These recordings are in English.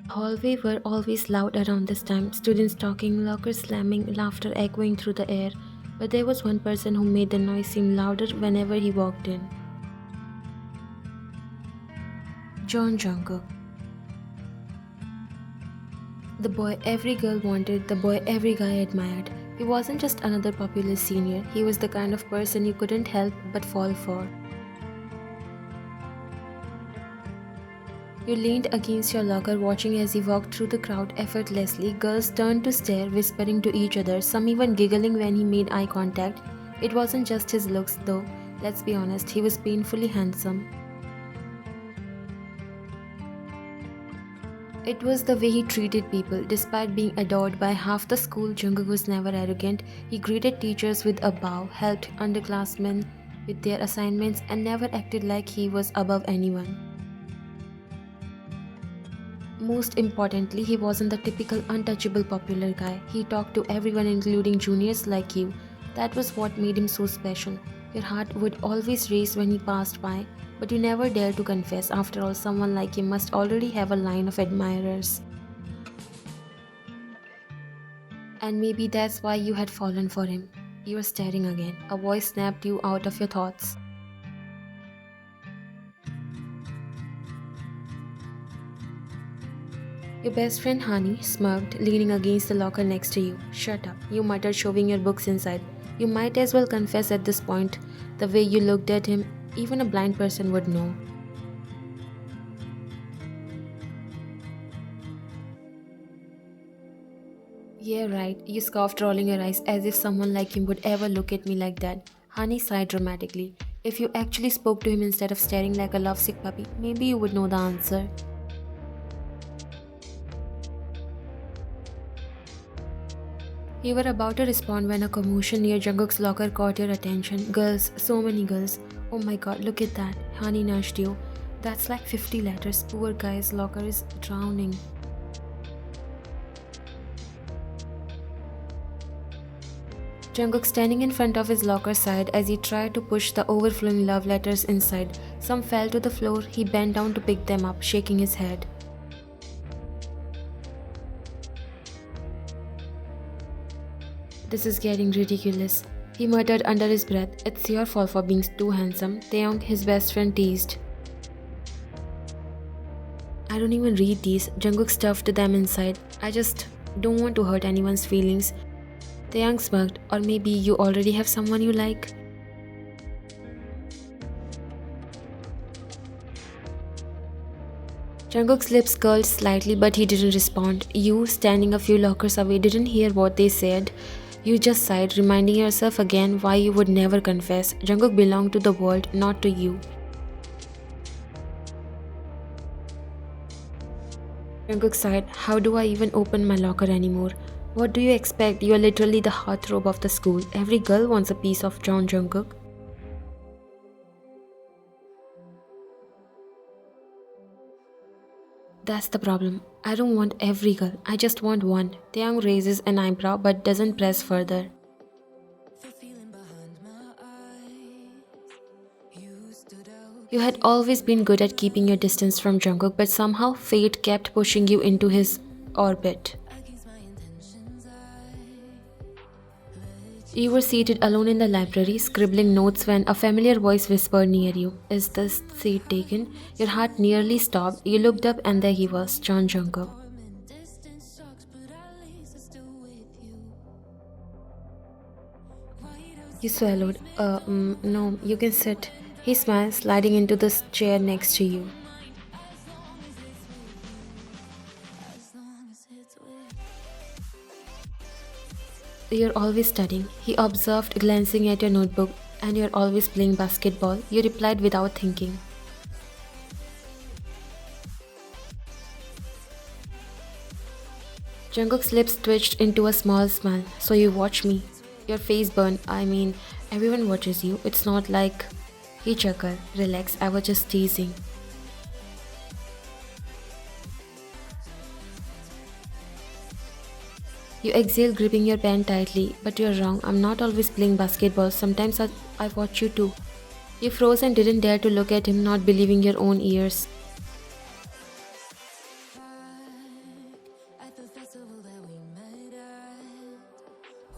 Hallway were always loud around this time, students talking, lockers slamming, laughter echoing through the air. But there was one person who made the noise seem louder whenever he walked in. John Jungkook. The boy every girl wanted, the boy every guy admired. He wasn't just another popular senior, he was the kind of person you couldn't help but fall for. You leaned against your locker watching as he walked through the crowd effortlessly. Girls turned to stare, whispering to each other, some even giggling when he made eye contact. It wasn't just his looks, though. Let's be honest, he was painfully handsome. It was the way he treated people. Despite being adored by half the school, Jungkook was never arrogant. He greeted teachers with a bow, helped underclassmen with their assignments, and never acted like he was above anyone. Most importantly, he wasn't the typical untouchable popular guy. He talked to everyone, including juniors like you. That was what made him so special. Your heart would always race when he passed by, but you never dared to confess. After all, someone like him must already have a line of admirers. And maybe that's why you had fallen for him. You were staring again. A voice snapped you out of your thoughts. Your best friend Hani smirked, leaning against the locker next to you. Shut up, you muttered, shoving your books inside. You might as well confess at this point. The way you looked at him, even a blind person would know. Yeah, right, you scoffed, rolling your eyes as if someone like him would ever look at me like that. Hani sighed dramatically. If you actually spoke to him instead of staring like a lovesick puppy, maybe you would know the answer. You were about to respond when a commotion near Jungkook's locker caught your attention. Girls, so many girls. Oh my god, look at that. Hani nudged you. That's like 50 letters. Poor guy's locker is drowning. Jungkook standing in front of his locker sighed as he tried to push the overflowing love letters inside. Some fell to the floor. He bent down to pick them up, shaking his head. This is getting ridiculous. He muttered under his breath. It's your fault for being too handsome, Taeyong, his best friend, teased. I don't even read these. Jungkook stuffed them inside. I just don't want to hurt anyone's feelings. Taeyang smirked. Or maybe you already have someone you like? Jungkook's lips curled slightly, but he didn't respond. You, standing a few lockers away, didn't hear what they said. You just sighed, reminding yourself again why you would never confess. Jungkook belonged to the world, not to you. Jungkook sighed. How do I even open my locker anymore? What do you expect? You are literally the heartthrob of the school. Every girl wants a piece of John Jungkook. That's the problem. I don't want every girl. I just want one. Taeyang raises an eyebrow but doesn't press further. You had always been good at keeping your distance from Jungkook, but somehow fate kept pushing you into his orbit. You were seated alone in the library, scribbling notes when a familiar voice whispered near you. Is this seat taken? Your heart nearly stopped. You looked up and there he was, John Jungkook. You swallowed. No, you can sit. He smiled, sliding into the chair next to you. You're always studying, he observed, glancing at your notebook. And you're always playing basketball, you replied without thinking. Jungkook's lips twitched into a small smile. So you watch me. Your face burned. I mean, everyone watches you. It's not like... He chuckled. Relax, I was just teasing. You exhale, gripping your pen tightly. But you're wrong. I'm not always playing basketball. Sometimes I watch you too. You froze and didn't dare to look at him, not believing your own ears.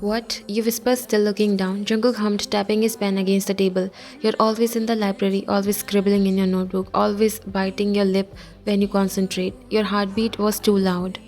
What? You whispered, still looking down. Jungkook hummed, tapping his pen against the table. You're always in the library, always scribbling in your notebook, always biting your lip when you concentrate. Your heartbeat was too loud.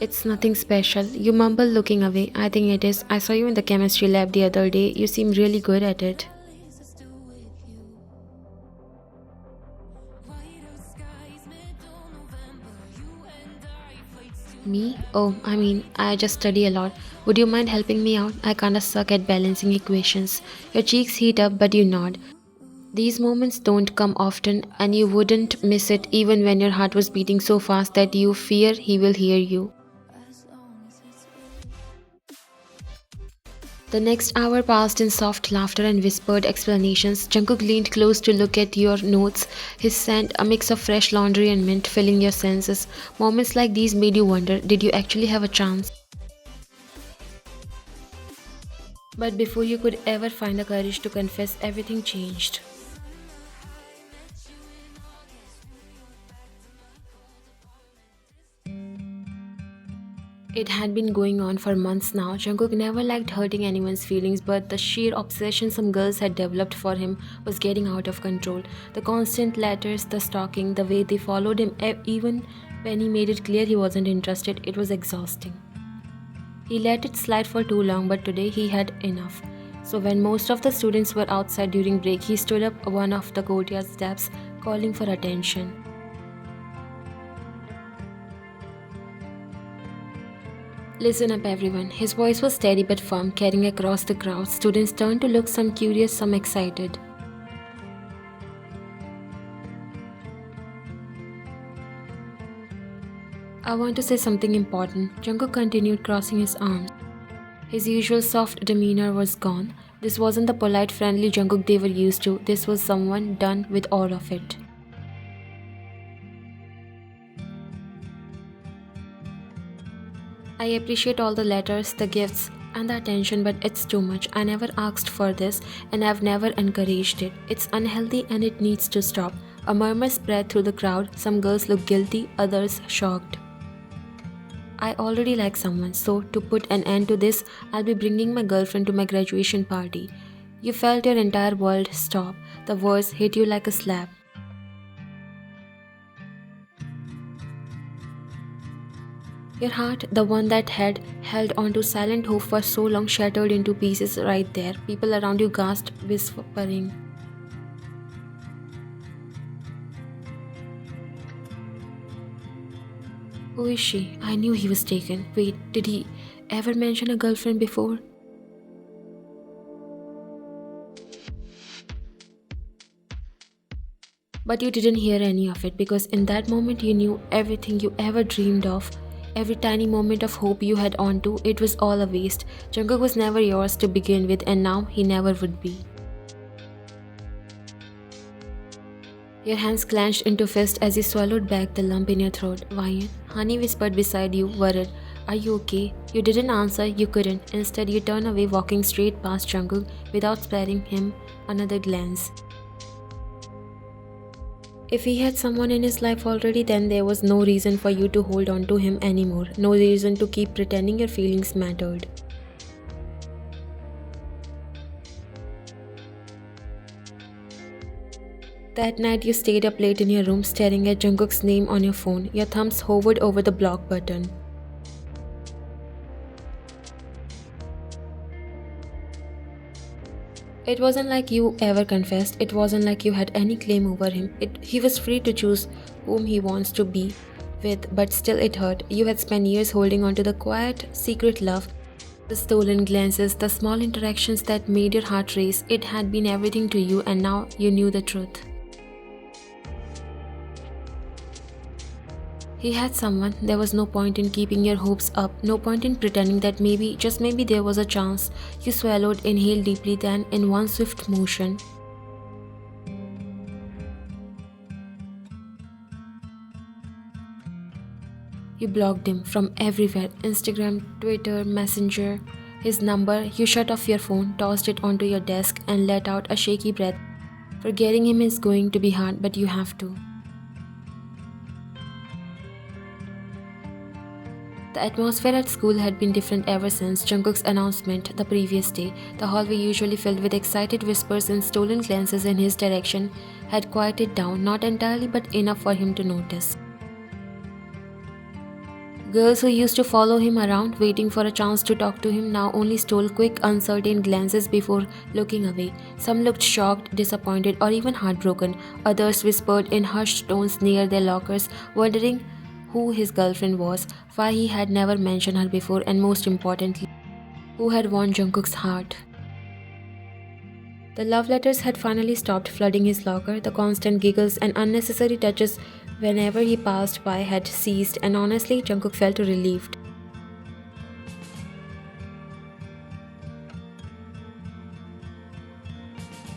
It's nothing special. You mumble, looking away. I think it is. I saw you in the chemistry lab the other day. You seem really good at it. Me? Oh, I just study a lot. Would you mind helping me out? I kinda suck at balancing equations. Your cheeks heat up, but you nod. These moments don't come often, and you wouldn't miss it even when your heart was beating so fast that you fear he will hear you. The next hour passed in soft laughter and whispered explanations. Jungkook leaned close to look at your notes, his scent, a mix of fresh laundry and mint, filling your senses. Moments like these made you wonder, did you actually have a chance? But before you could ever find the courage to confess, everything changed. It had been going on for months now. Jungkook never liked hurting anyone's feelings, but the sheer obsession some girls had developed for him was getting out of control. The constant letters, the stalking, the way they followed him even when he made it clear he wasn't interested, it was exhausting. He let it slide for too long, but today he had enough. So when most of the students were outside during break, he stood up one of the courtyard steps, calling for attention. Listen up, everyone. His voice was steady but firm, carrying across the crowd. Students turned to look, some curious, some excited. I want to say something important. Jungkook continued, crossing his arms. His usual soft demeanor was gone. This wasn't the polite, friendly Jungkook they were used to. This was someone done with all of it. I appreciate all the letters, the gifts, and the attention, but it's too much. I never asked for this, and I've never encouraged it. It's unhealthy and it needs to stop. A murmur spread through the crowd. Some girls looked guilty, others shocked. I already like someone, so to put an end to this, I'll be bringing my girlfriend to my graduation party. You felt your entire world stop. The words hit you like a slap. Your heart, the one that had held onto silent hope for so long, shattered into pieces right there. People around you gasped, whispering. Who is she? I knew he was taken. Wait, did he ever mention a girlfriend before? But you didn't hear any of it because in that moment you knew everything you ever dreamed of. Every tiny moment of hope you had onto, it was all a waste. Jungkook was never yours to begin with, and now he never would be. Your hands clenched into fists as you swallowed back the lump in your throat. Ryan, Honey whispered beside you, worried. Are you okay? You didn't answer, you couldn't. Instead, you turned away, walking straight past Jungkook without sparing him another glance. If he had someone in his life already, then there was no reason for you to hold on to him anymore. No reason to keep pretending your feelings mattered. That night, you stayed up late in your room staring at Jungkook's name on your phone. Your thumbs hovered over the block button. It wasn't like you ever confessed. It wasn't like you had any claim over him. He was free to choose whom he wants to be with, but still it hurt. You had spent years holding on to the quiet, secret love, the stolen glances, the small interactions that made your heart race. It had been everything to you, and now you knew the truth. He had someone. There was no point in keeping your hopes up, no point in pretending that maybe, just maybe, there was a chance. You swallowed, inhaled deeply, then, in one swift motion, you blocked him from everywhere. Instagram, Twitter, Messenger, his number. You shut off your phone, tossed it onto your desk, and let out a shaky breath. Forgetting him is going to be hard, but you have to. The atmosphere at school had been different ever since Jungkook's announcement the previous day. The hallway, usually filled with excited whispers and stolen glances in his direction, had quieted down, not entirely but enough for him to notice. Girls who used to follow him around, waiting for a chance to talk to him, now only stole quick, uncertain glances before looking away. Some looked shocked, disappointed, or even heartbroken. Others whispered in hushed tones near their lockers, wondering who his girlfriend was, why he had never mentioned her before, and most importantly, who had won Jungkook's heart. The love letters had finally stopped flooding his locker. The constant giggles and unnecessary touches whenever he passed by had ceased, and honestly, Jungkook felt relieved.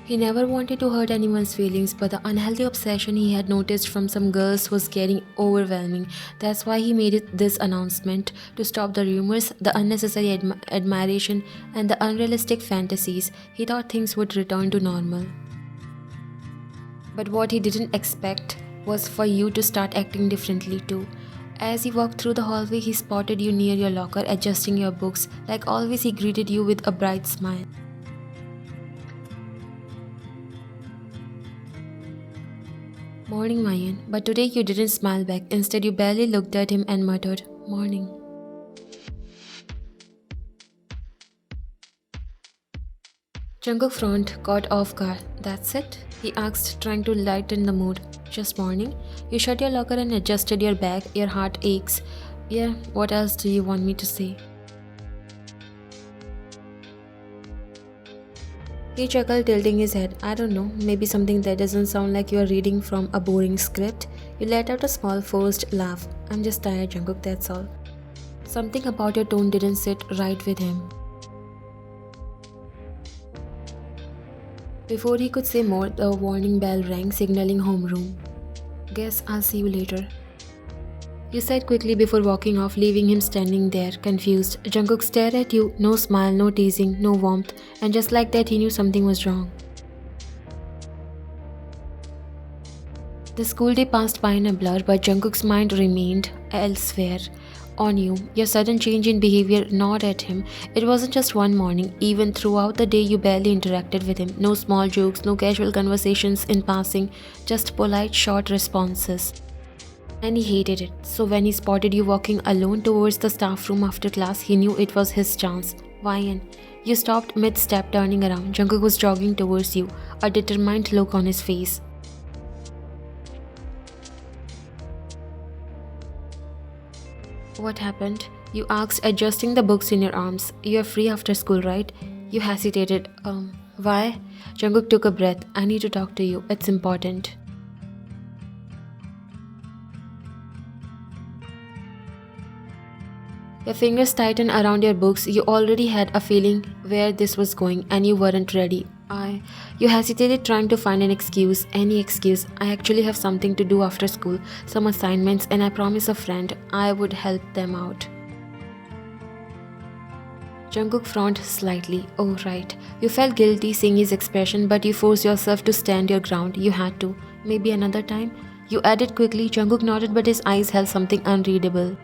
He never wanted to hurt anyone's feelings, but the unhealthy obsession he had noticed from some girls was getting overwhelming. That's why he made this announcement to stop the rumors, the unnecessary admiration, and the unrealistic fantasies. He thought things would return to normal. But what he didn't expect was for you to start acting differently too. As he walked through the hallway, he spotted you near your locker, adjusting your books. Like always, he greeted you with a bright smile. Morning, Mayan. But today you didn't smile back. Instead, you barely looked at him and muttered, Morning. Jungkook frowned, caught off guard. That's it? He asked, trying to lighten the mood. Just morning? You shut your locker and adjusted your bag. Your heart aches. Yeah, what else do you want me to say? He chuckled, tilting his head. I don't know, maybe something that doesn't sound like you are reading from a boring script. You let out a small forced laugh. I'm just tired, Jungkook, that's all. Something about your tone didn't sit right with him. Before he could say more, the warning bell rang, signaling homeroom. Guess I'll see you later. You said quickly before walking off, leaving him standing there, confused. Jungkook stared at you, no smile, no teasing, no warmth, and just like that he knew something was wrong. The school day passed by in a blur, but Jungkook's mind remained elsewhere. On you, your sudden change in behavior gnawed at him. It wasn't just one morning, even throughout the day you barely interacted with him. No small jokes, no casual conversations in passing, just polite short responses. And he hated it. So when he spotted you walking alone towards the staff room after class, he knew it was his chance. Wyan, you stopped mid-step, turning around. Jungkook was jogging towards you, a determined look on his face. What happened? You asked, adjusting the books in your arms. You're free after school, right? You hesitated. Why? Jungkook took a breath. I need to talk to you. It's important. Your fingers tightened around your books. You already had a feeling where this was going and you weren't ready. You hesitated, trying to find an excuse, any excuse. I actually have something to do after school, some assignments, and I promised a friend I would help them out. Jungkook frowned slightly. Oh, right. You felt guilty seeing his expression, but you forced yourself to stand your ground. You had to. Maybe another time? You added quickly. Jungkook nodded, but his eyes held something unreadable.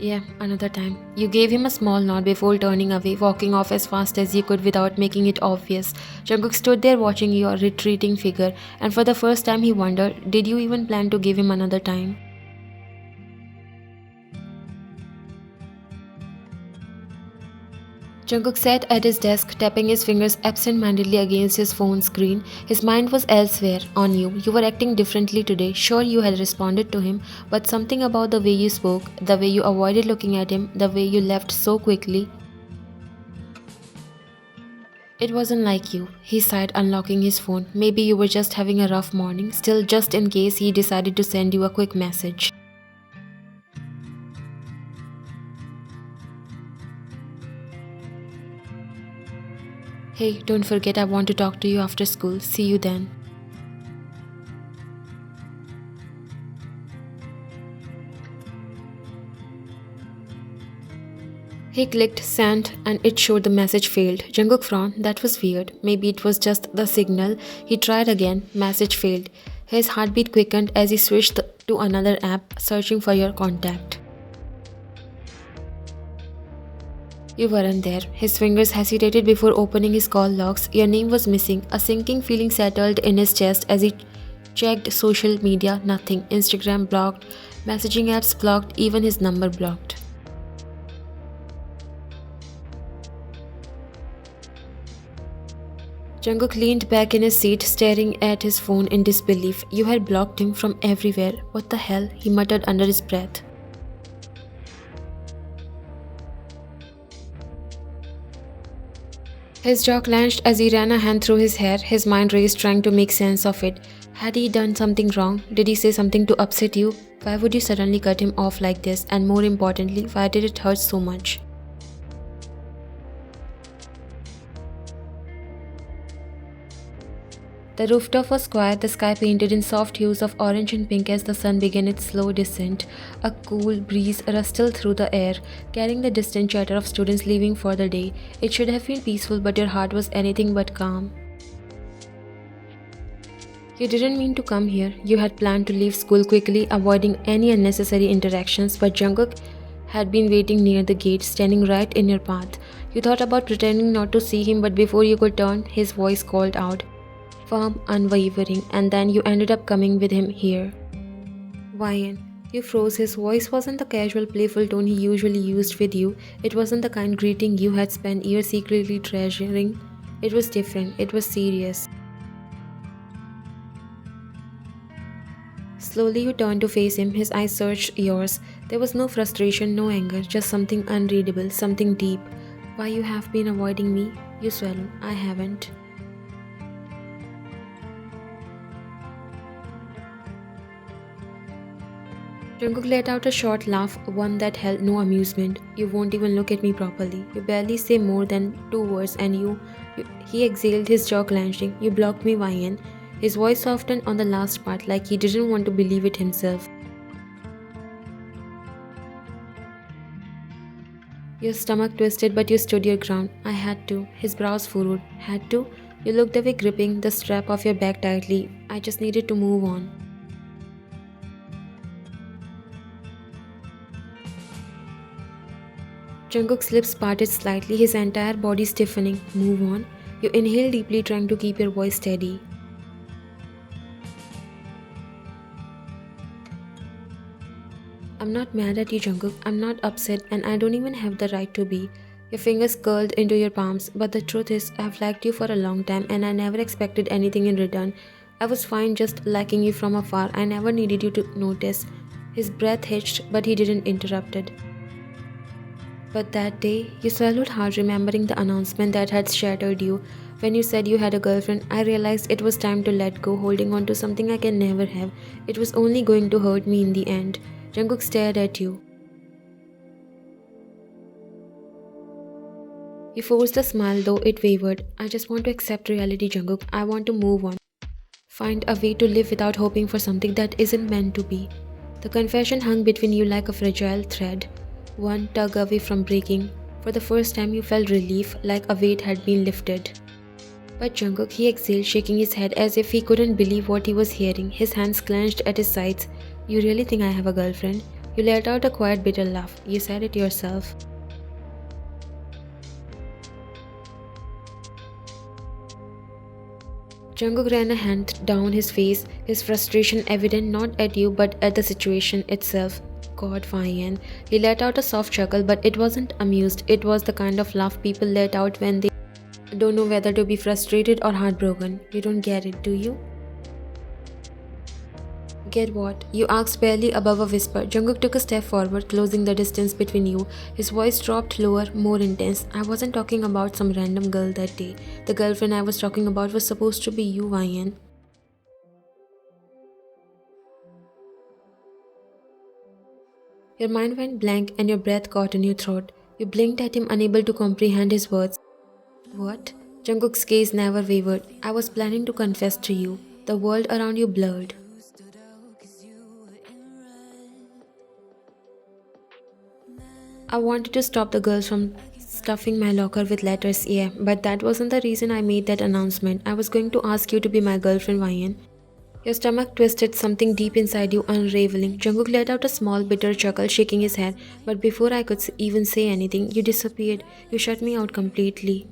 Yeah, another time. You gave him a small nod before turning away, walking off as fast as you could without making it obvious. Jungkook stood there watching your retreating figure, and for the first time he wondered, did you even plan to give him another time? Jungkook sat at his desk, tapping his fingers absent-mindedly against his phone screen. His mind was elsewhere, on you. You were acting differently today. Sure, you had responded to him, but something about the way you spoke, the way you avoided looking at him, the way you left so quickly. It wasn't like you. He sighed, unlocking his phone. Maybe you were just having a rough morning. Still, just in case, he decided to send you a quick message. Hey, don't forget I want to talk to you after school. See you then. He clicked send and it showed the message failed. Jungkook frowned. That was weird. Maybe it was just the signal. He tried again. Message failed. His heartbeat quickened as he switched to another app, searching for your contact. You weren't there. His fingers hesitated before opening his call logs. Your name was missing. A sinking feeling settled in his chest as he checked social media. Nothing. Instagram blocked. Messaging apps blocked. Even his number blocked. Jungkook leaned back in his seat, staring at his phone in disbelief. You had blocked him from everywhere. What the hell? He muttered under his breath. His jaw clenched as he ran a hand through his hair. His mind raced, trying to make sense of it. Had he done something wrong? Did he say something to upset you? Why would you suddenly cut him off like this? And more importantly, why did it hurt so much? The rooftop was quiet, the sky painted in soft hues of orange and pink as the sun began its slow descent. A cool breeze rustled through the air, carrying the distant chatter of students leaving for the day. It should have been peaceful, but your heart was anything but calm. You didn't mean to come here. You had planned to leave school quickly, avoiding any unnecessary interactions, but Jungkook had been waiting near the gate, standing right in your path. You thought about pretending not to see him, but before you could turn, his voice called out. Firm, unwavering, and then you ended up coming with him here. Ryan, you froze. His voice wasn't the casual, playful tone he usually used with you. It wasn't the kind greeting you had spent years secretly treasuring. It was different. It was serious. Slowly you turned to face him, his eyes searched yours. There was no frustration, no anger, just something unreadable, something deep. Why you have been avoiding me? You swallowed. I haven't. Jungkook let out a short laugh, one that held no amusement. You won't even look at me properly. You barely say more than two words and He exhaled, his jaw clenching. You blocked me, Ryan. His voice softened on the last part like he didn't want to believe it himself. Your stomach twisted, but you stood your ground. I had to. His brows furrowed. Had to? You looked away, gripping the strap of your bag tightly. I just needed to move on. Jungkook's lips parted slightly, his entire body stiffening. Move on. You inhaled deeply, trying to keep your voice steady. I'm not mad at you, Jungkook. I'm not upset, and I don't even have the right to be. Your fingers curled into your palms, but the truth is, I've liked you for a long time, and I never expected anything in return. I was fine just liking you from afar. I never needed you to notice. His breath hitched, but he didn't interrupt it. But that day, you swallowed hard, remembering the announcement that had shattered you. When you said you had a girlfriend, I realized it was time to let go, holding on to something I can never have. It was only going to hurt me in the end. Jungkook stared at you. You forced a smile, though it wavered. I just want to accept reality, Jungkook. I want to move on. Find a way to live without hoping for something that isn't meant to be. The confession hung between you like a fragile thread, one tug away from breaking. For the first time you felt relief, like a weight had been lifted. But Jungkook, he exhaled, shaking his head as if he couldn't believe what he was hearing, his hands clenched at his sides. You really think I have a girlfriend? You let out a quiet, bitter laugh. You said it yourself. Jungkook ran a hand down his face, his frustration evident not at you but at the situation itself. God, Ryan. He let out a soft chuckle, but it wasn't amused. It was the kind of laugh people let out when they don't know whether to be frustrated or heartbroken. You don't get it, do you? Get what? You asked barely above a whisper. Jungkook took a step forward, closing the distance between you. His voice dropped lower, more intense. I wasn't talking about some random girl that day. The girlfriend I was talking about was supposed to be you, Ryan. Your mind went blank and your breath caught in your throat. You blinked at him, unable to comprehend his words. What? Jungkook's gaze never wavered. I was planning to confess to you. The world around you blurred. I wanted to stop the girls from stuffing my locker with letters, yeah, but that wasn't the reason I made that announcement. I was going to ask you to be my girlfriend, Ryan. Your stomach twisted, something deep inside you unraveling. Jungkook let out a small, bitter chuckle, shaking his head, but before I could even say anything, you disappeared. You shut me out completely.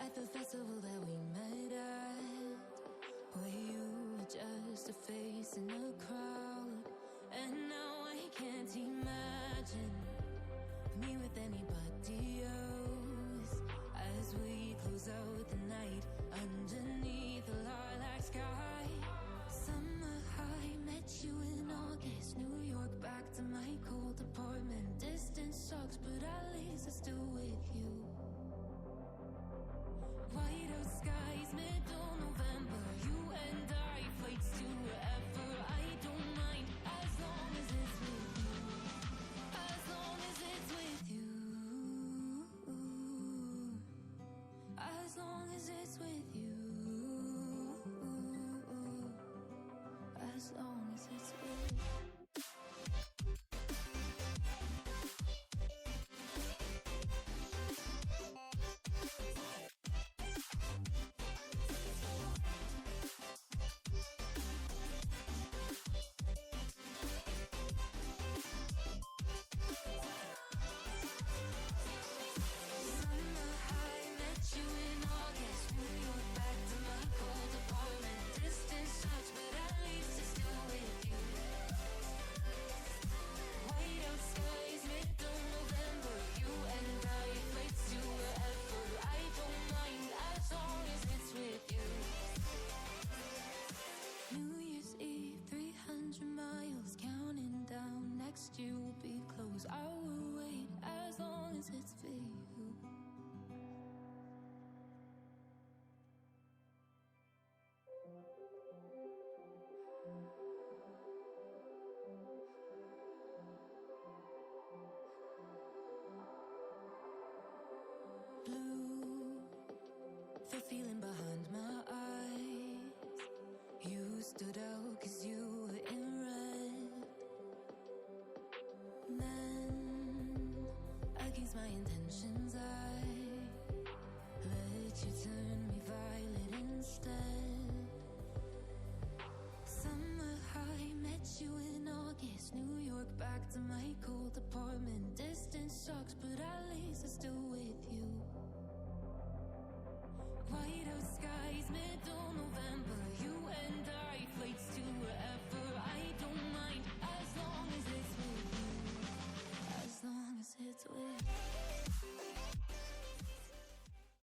At the festival that we met at, where you were just a face in a crowd, and now I can't imagine me with anybody else. As we close out the night underneath the lilac sky, summer high, met you in August, New York, back to my cold apartment. Distance sucks, but at least I'm still with you. White out skies, middle November, you and I, flights to wherever. I don't mind, as long as it's with you. As long as it's with you. As long as it's with you. As long as it's with you. New Year's Eve, 300 miles, counting down. Next year will be close. I will wait as long as it's for you. Blue, the feeling behind my eyes. You stood out 'cause you were in red. Then, against my intentions, I let you turn